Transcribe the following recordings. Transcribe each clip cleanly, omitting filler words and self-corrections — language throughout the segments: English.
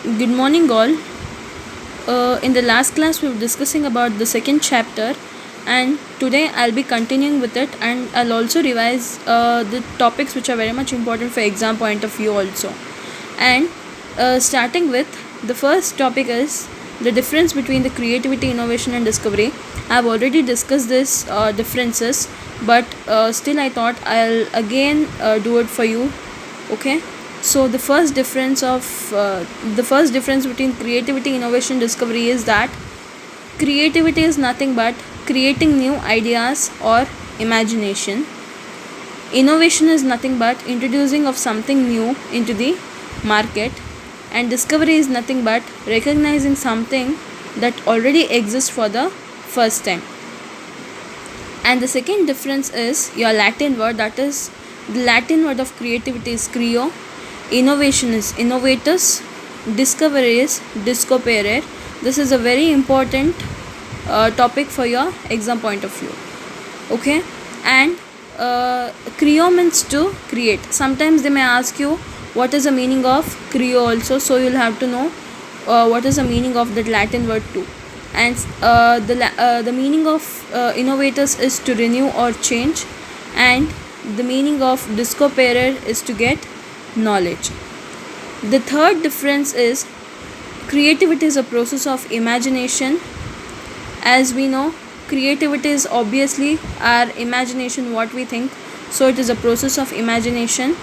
Good morning, all. In the last class, we were discussing about the second chapter, and today I'll be continuing with it, and I'll also revise the topics which are very much important for exam point of view, also. And starting with the first topic is the difference between the creativity, innovation, and discovery. I've already discussed this differences, but still I thought I'll again do it for you. Okay. So the first difference between creativity, innovation, discovery is that creativity is nothing but creating new ideas or imagination. Innovation is nothing but introducing of something new into the market, and discovery is nothing but recognizing something that already exists for the first time. And the second difference is your Latin word, that is the Latin word of creativity is creo, innovation is innovatus, discovery is discoperere. This is a very important topic for your exam point of view. Okay, and creo means to create. Sometimes they may ask you what is the meaning of creo also, so you'll have to know what is the meaning of that Latin word too. And the meaning of innovators is to renew or change, and the meaning of discoperere is to get knowledge. The third difference is creativity is a process of imagination. As we know, creativity is obviously our imagination, what we think, so it is a process of imagination.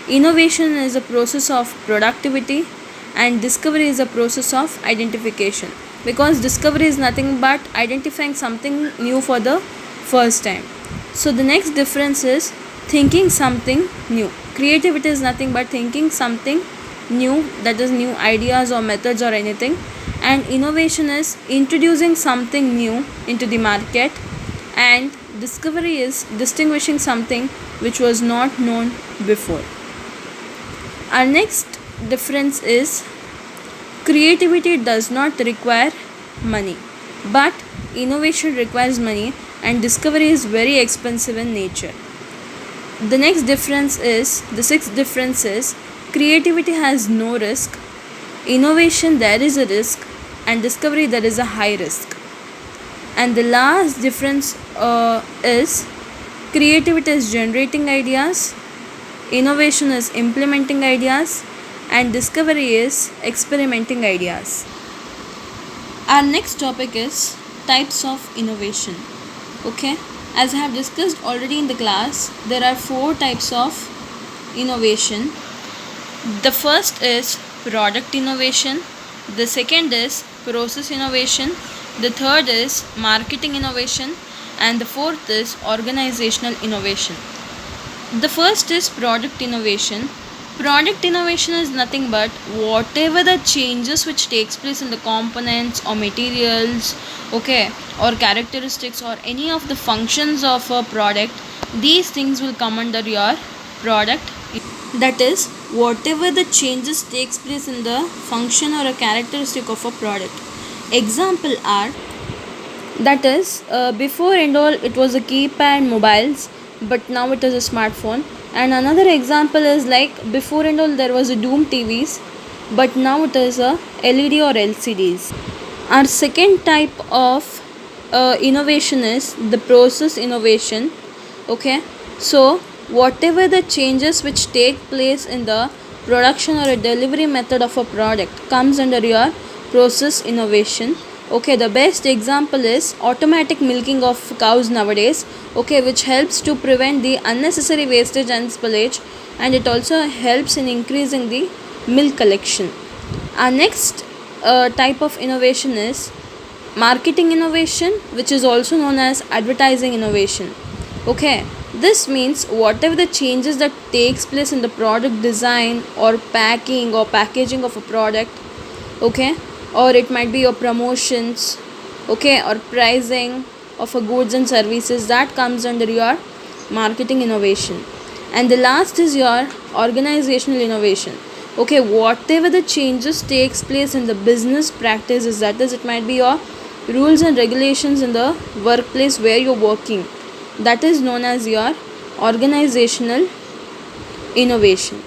Innovation is a process of productivity, and discovery is a process of identification, because discovery is nothing but identifying something new for the first time. So the next difference is thinking something new. Creativity is nothing but thinking something new, that is new ideas or methods or anything, and innovation is introducing something new into the market, and discovery is distinguishing something which was not known before. Our next difference is creativity does not require money, but innovation requires money, and discovery is very expensive in nature. The next difference is, the sixth difference is, creativity has no risk, innovation there is a risk, and discovery there is a high risk. And the last difference is creativity is generating ideas, innovation is implementing ideas, and discovery is experimenting ideas. Our next topic is types of innovation. Okay, as I have discussed already in the class, there are 4 types of innovation. The first is product innovation, the second is process innovation, the third is marketing innovation, and the fourth is organizational innovation. The first is product innovation. Product innovation is nothing but whatever the changes which takes place in the components or materials, okay, or characteristics or any of the functions of a product, these things will come under your product. That is, whatever the changes takes place in the function or a characteristic of a product. Example are, that is, before and all it was a keypad mobiles, but now it is a smartphone. And another example is like, before and all there was a Doom TVs, but now it is a LED or LCDs. Our second type of innovation is the process innovation. Okay, so whatever the changes which take place in the production or a delivery method of a product comes under your process innovation. Okay, the best example is automatic milking of cows nowadays, okay, which helps to prevent the unnecessary wastage and spillage, and it also helps in increasing the milk collection. Our next type of innovation is marketing innovation, which is also known as advertising innovation. Okay, this means whatever the changes that takes place in the product design or packing or packaging of a product, okay, or it might be your promotions, okay, or pricing of a goods and services, that comes under your marketing innovation. And the last is your organizational innovation. Okay, whatever the changes takes place in the business practices, that is, it might be your rules and regulations in the workplace where you're working, that is known as your organizational innovation.